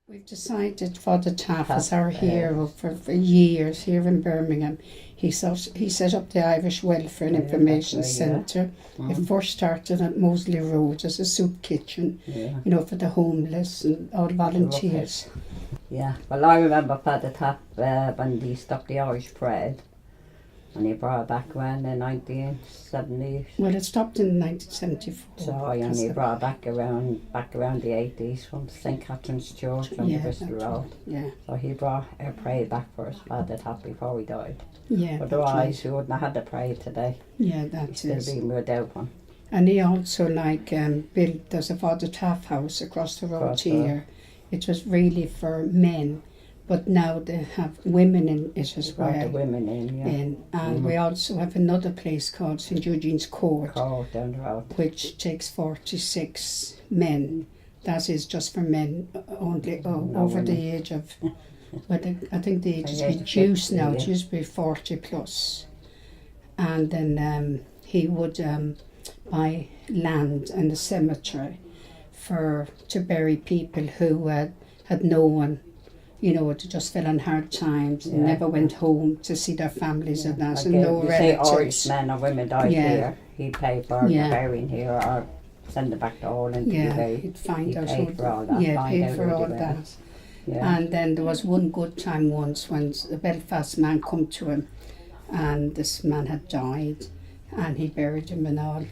We've decided Father Taff is our hero for years here in Birmingham. He set up the Irish Welfare and Information Centre. It first started at Moseley Road as a soup kitchen, for the homeless and all volunteers. Yeah, well, I remember Father Taff when he stopped the Irish bread, and he brought it back around in 1970s. Well, it stopped in 1974. So he only brought it back around the 80s from St. Catherine's Church on the Bristol Road. Right. Yeah. So he brought a parade back for us, Father Taff, before he died. Yeah. Otherwise, we wouldn't have had the parade today. Yeah, that's it. Still being without one. And he also built, there's a Father Taff house across the road here. It was really for men, but now they have women in it as well. The women in, And we also have another place called St. Eugene's Court, down the road, which takes 46 men. That is just for men only over the age of, I think the age is reduced now. It used to be 40 plus. And then he would buy land and a cemetery to bury people who had no one, to just fell on hard times and never went home to see their families and that, and no relatives. Say Irish men or women died here, he'd pay for burying here or send it back to Ireland to be buried. He'd find out paid for all that. paid for all that. Yeah. And then there was one good time once when a Belfast man come to him, and this man had died, and he buried him and all.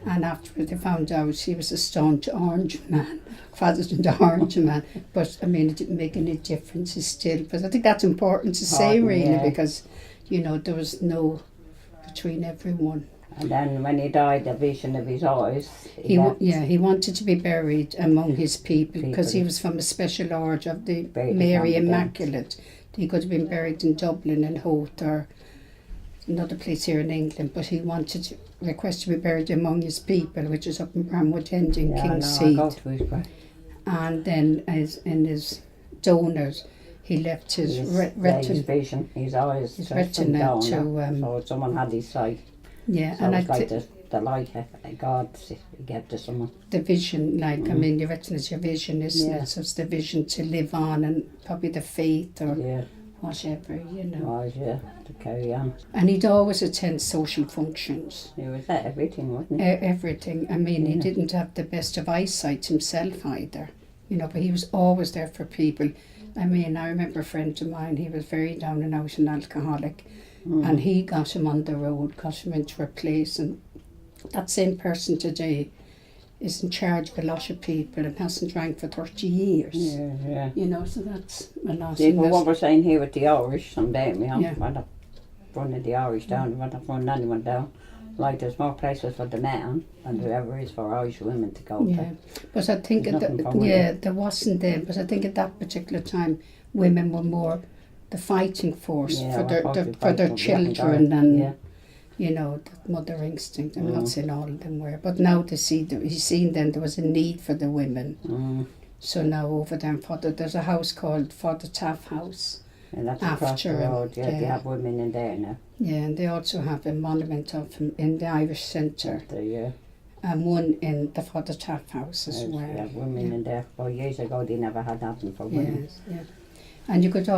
And afterwards they found out he was a staunch Orange man, Protestant Orange man. But I mean, it didn't make any difference still. But I think that's important to say, really, because there was no between everyone. And then when he died, the vision of his eyes. He wanted to be buried among his people because he was from a special order of the Mary Immaculate. He could have been buried in Dublin and Howth or another place here in England, but he wanted to request to be buried among his people, which is up in Bramwood End in Kingseed. And then in his donors, he left his vision, his eyes, his retina to so someone had his sight. Yeah, so and it's like the light God gave to someone. The vision, your retina is your vision, isn't it? So it's the vision to live on, and probably the faith or whatever, to carry on. And he'd always attend social functions. He was at everything, wasn't he? Everything. I mean, he didn't have the best of eyesight himself either, but he was always there for people. I mean, I remember a friend of mine, he was very down and out and alcoholic, and he got him on the road, got him into a place, and that same person today is in charge of a lot of people and hasn't drank for 30 years. Yeah. So that's a lot. See, but what we're saying here with the Irish, someday, we're not running the Irish down, we're not running anyone down. Like, there's more places for the men and whoever is for Irish women to go to. But I think, there wasn't then, but I think at that particular time, women were more the fighting force for their children and... that mother instinct. I'm not saying all of them were, but now he's seen then there was a need for the women. So now over there there's a house called Father Taff House. And that's across the road, they have women in there now. Yeah, and they also have a monument of him in the Irish Centre. And one in the Father Taff House as well. They have women in there. Well, years ago they never had nothing for women. Yes. And you could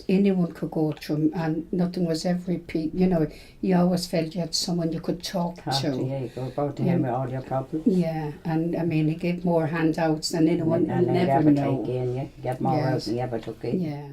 anyone could go through, and nothing was ever repeat. You always felt you had someone you could talk to. Yeah, you could go to him with all your problems. Yeah, and I mean, he gave more handouts than anyone. And never take in, you get more out than you ever took in. Yeah.